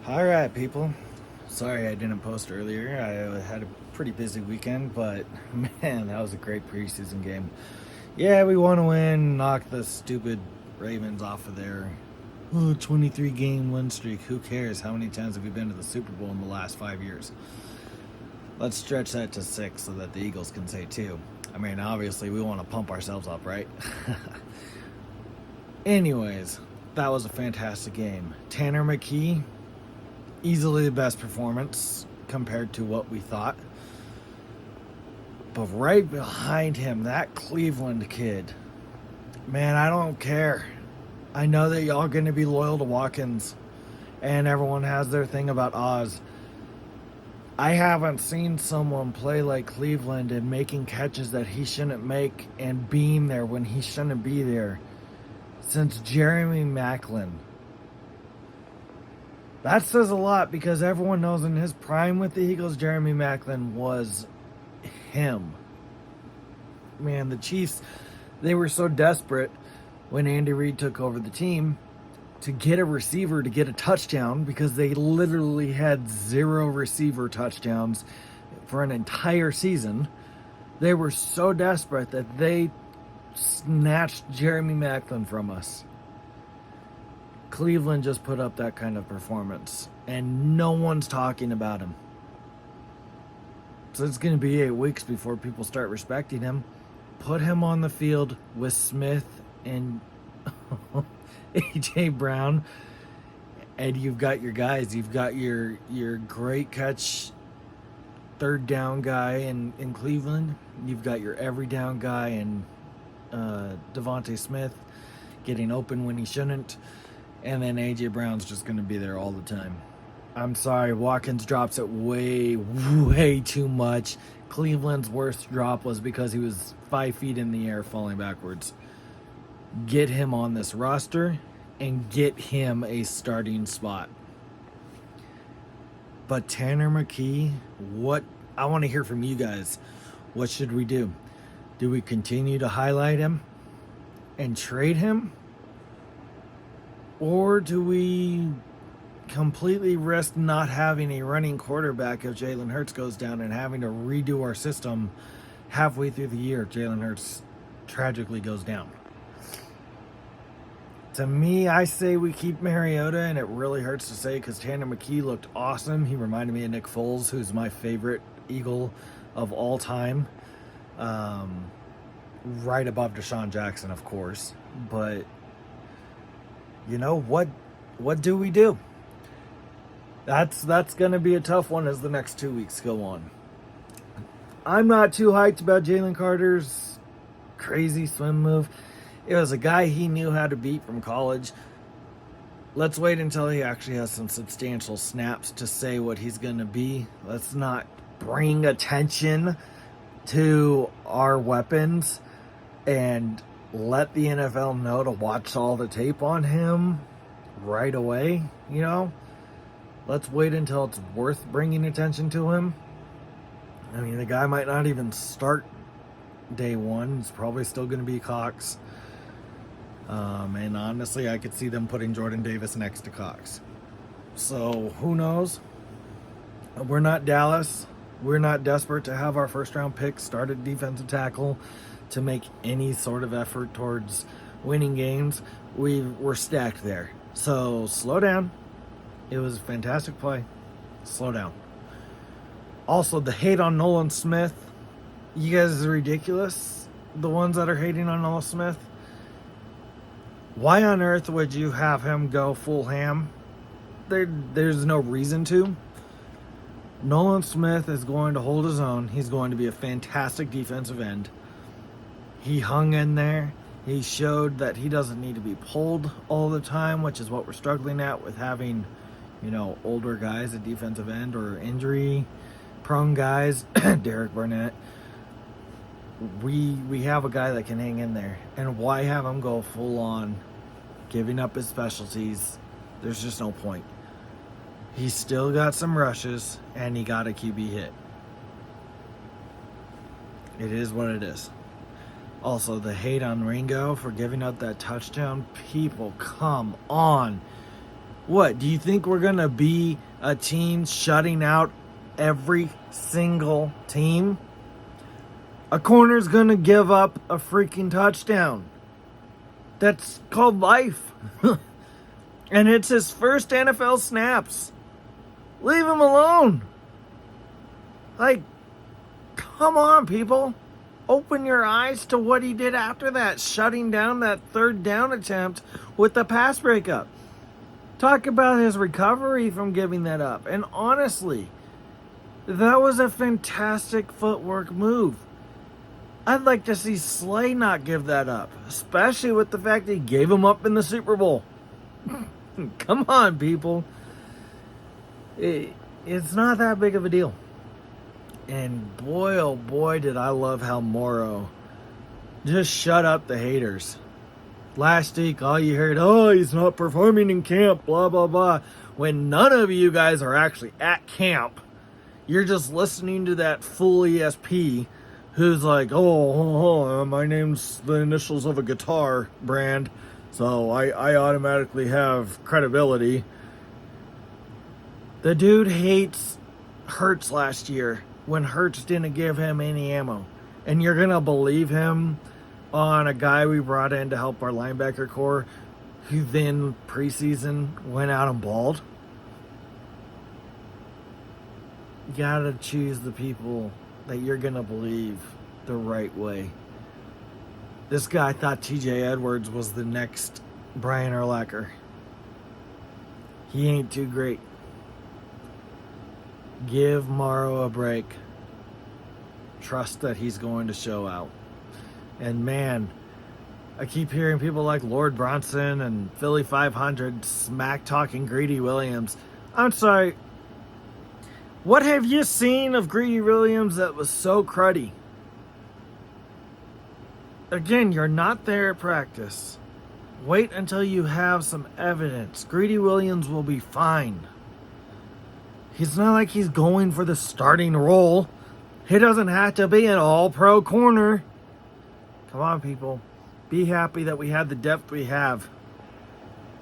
Alright, people. Sorry I didn't post earlier. I had a pretty busy weekend, but man, that was a great preseason game. Yeah, we want to win, knock the stupid Ravens off of their 23 game win streak. Who cares? How many times have we been to the Super Bowl in the last 5 years? Let's stretch that to 6 so that the Eagles can say 2. I mean, obviously, we want to pump ourselves up, right? Anyways, that was a fantastic game. Tanner McKee, easily the best performance compared to what we thought. But right behind him, that Cleveland kid. Man, I don't care. I know that y'all going to be loyal to Watkins, and everyone has their thing about Oz. I haven't seen someone play like Cleveland and making catches that he shouldn't make and being there when he shouldn't be there since Jeremy Maclin. That says a lot because everyone knows in his prime with the Eagles, Jeremy Maclin was him. Man, the Chiefs, they were so desperate when Andy Reid took over the team to get a receiver to get a touchdown because they literally had 0 receiver touchdowns for an entire season. They were so desperate that they snatched Jeremy Maclin from us. Cleveland just put up that kind of performance, and no one's talking about him. So it's going to be 8 weeks before people start respecting him. Put him on the field with Smith and A.J. Brown, and you've got your guys. You've got your great catch third down guy in Cleveland. You've got your every down guy in Devontae Smith getting open when he shouldn't. And then A.J. Brown's just going to be there all the time. I'm sorry, Watkins drops it way too much. Cleveland's worst drop was because he was 5 feet in the air falling backwards. Get him on this roster and get him a starting spot. But Tanner McKee, I want to hear from you guys. What should we do? Do we continue to highlight him and trade him? Or do we completely risk not having a running quarterback if Jalen Hurts goes down and having to redo our system halfway through the year if Jalen Hurts tragically goes down? To me, I say we keep Mariota, and it really hurts to say because Tanner McKee looked awesome. He reminded me of Nick Foles, who's my favorite Eagle of all time. Right above Deshaun Jackson, of course. But you know, what do we do? That's going to be a tough one as the next 2 weeks go on. I'm not too hyped about Jalen Carter's crazy swim move. It was a guy he knew how to beat from college. Let's wait until he actually has some substantial snaps to say what he's going to be. Let's not bring attention to our weapons and let the NFL know to watch all the tape on him right away, you know? Let's wait until it's worth bringing attention to him. I mean, the guy might not even start day one. It's probably still going to be Cox. And honestly, I could see them putting Jordan Davis next to Cox. So, who knows? We're not Dallas. We're not desperate to have our first-round pick start at defensive tackle to make any sort of effort towards winning games. We're stacked there. So, slow down. It was a fantastic play. Slow down. Also, the hate on Nolan Smith. You guys are ridiculous. The ones that are hating on Nolan Smith. Why on earth would you have him go full ham? There's no reason to. Nolan Smith is going to hold his own. He's going to be a fantastic defensive end. He hung in there. He showed that he doesn't need to be pulled all the time, which is what we're struggling at with having, older guys at defensive end or injury-prone guys. Derek Barnett. We have a guy that can hang in there. And why have him go full on, giving up his specialties? There's just no point. He's still got some rushes, and he got a QB hit. It is what it is. Also, the hate on Ringo for giving up that touchdown. People, come on. What, do you think we're going to be a team shutting out every single team? A corner's going to give up a freaking touchdown. That's called life. And it's his first NFL snaps. Leave him alone. Like, come on, people. Open your eyes to what he did after that, shutting down that third down attempt with the pass breakup. Talk about his recovery from giving that up. And honestly, that was a fantastic footwork move. I'd like to see Slay not give that up, especially with the fact that he gave him up in the Super Bowl. Come on, people. It's not that big of a deal. And boy, oh boy, did I love how Morrow just shut up the haters. Last week, all you heard, oh, he's not performing in camp, blah, blah, blah. When none of you guys are actually at camp, you're just listening to that fool ESP who's like, my name's the initials of a guitar brand, so I automatically have credibility. The dude hates Hurts last year when Hurts didn't give him any ammo. And you're going to believe him on a guy we brought in to help our linebacker core who then preseason went out and balled? You got to choose the people that you're going to believe the right way. This guy thought TJ Edwards was the next Brian Urlacher. He ain't too great. Give Morrow a break. Trust that he's going to show out. And man, I keep hearing people like Lord Bronson and Philly 500 smack talking Greedy Williams. I'm sorry. What have you seen of Greedy Williams that was so cruddy? Again, you're not there at practice. Wait until you have some evidence. Greedy Williams will be fine. It's not like he's going for the starting role. He doesn't have to be an all-pro corner. Come on, people. Be happy that we have the depth we have.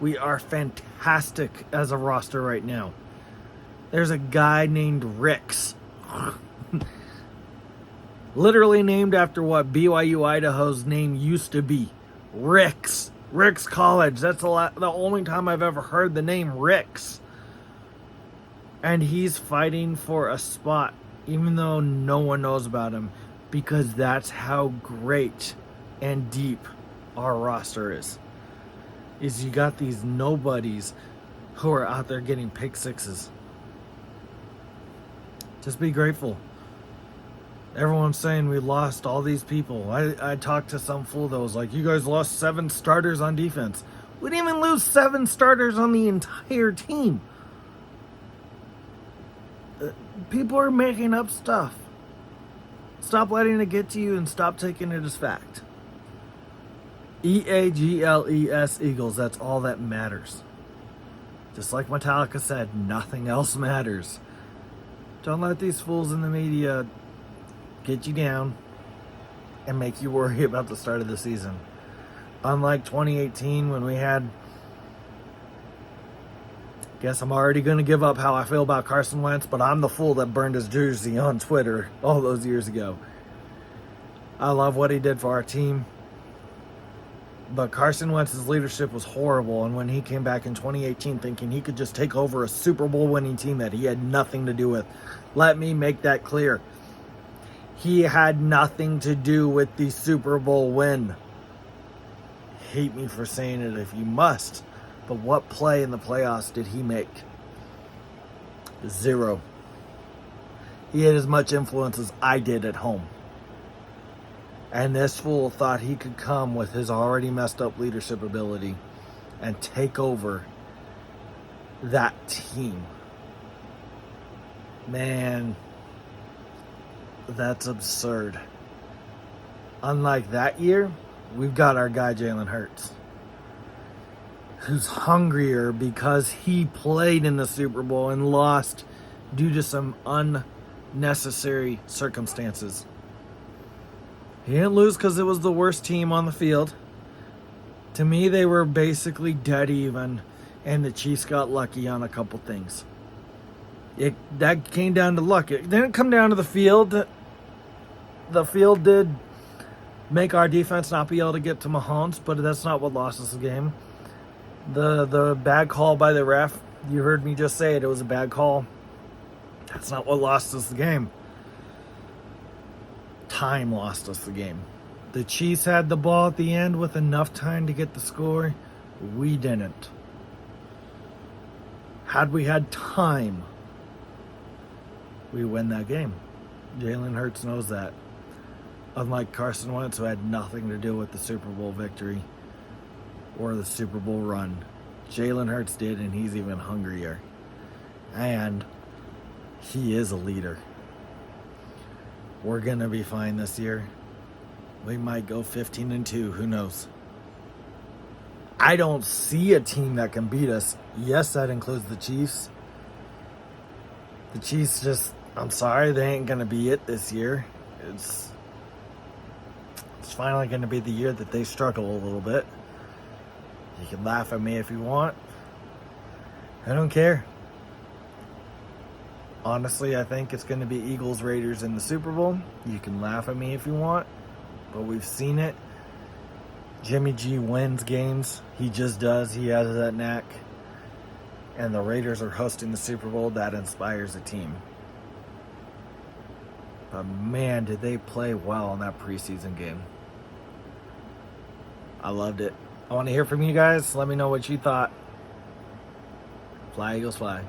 We are fantastic as a roster right now. There's a guy named Ricks. Literally named after what BYU Idaho's name used to be. Ricks. Ricks College. That's the only time I've ever heard the name Ricks. And he's fighting for a spot, even though no one knows about him, because that's how great and deep our roster is you got these nobodies who are out there getting pick sixes. Just be grateful. Everyone's saying we lost all these people. I talked to some fool that was like, you guys lost 7 starters on defense. We didn't even lose 7 starters on the entire team. People are making up stuff. Stop letting it get to you and stop taking it as fact. EAGLES Eagles, that's all that matters. Just like Metallica said, nothing else matters. Don't let these fools in the media get you down and make you worry about the start of the season. Unlike 2018 when we had... Guess I'm already going to give up how I feel about Carson Wentz, but I'm the fool that burned his jersey on Twitter all those years ago. I love what he did for our team. But Carson Wentz's leadership was horrible, and when he came back in 2018 thinking he could just take over a Super Bowl winning team that he had nothing to do with, let me make that clear. He had nothing to do with the Super Bowl win. Hate me for saying it if you must, but what play in the playoffs did he make? 0. He had as much influence as I did at home. And this fool thought he could come with his already messed up leadership ability and take over that team. Man, that's absurd. Unlike that year, we've got our guy Jalen Hurts, who's hungrier because he played in the Super Bowl and lost due to some unnecessary circumstances. He didn't lose because it was the worst team on the field. To me, they were basically dead even. and the Chiefs got lucky on a couple things. That came down to luck. It didn't come down to the field. The field did make our defense not be able to get to Mahomes, but that's not what lost us the game. The bad call by the ref, you heard me just say it was a bad call. That's not what lost us the game. Time lost us the game. The Chiefs had the ball at the end with enough time to get the score. We didn't. Had we had time, we win that game. Jalen Hurts knows that. Unlike Carson Wentz, who had nothing to do with the Super Bowl victory or the Super Bowl run. Jalen Hurts did, and he's even hungrier. And he is a leader. We're going to be fine this year. We might go 15-2. Who knows? I don't see a team that can beat us. Yes, that includes the Chiefs. The Chiefs just, I'm sorry, they ain't going to be it this year. It's finally going to be the year that they struggle a little bit. You can laugh at me if you want. I don't care. Honestly, I think it's going to be Eagles-Raiders in the Super Bowl. You can laugh at me if you want, but we've seen it. Jimmy G wins games. He just does. He has that knack. And the Raiders are hosting the Super Bowl. That inspires a team. But man, did they play well in that preseason game. I loved it. I want to hear from you guys. Let me know what you thought. Fly, Eagles, fly.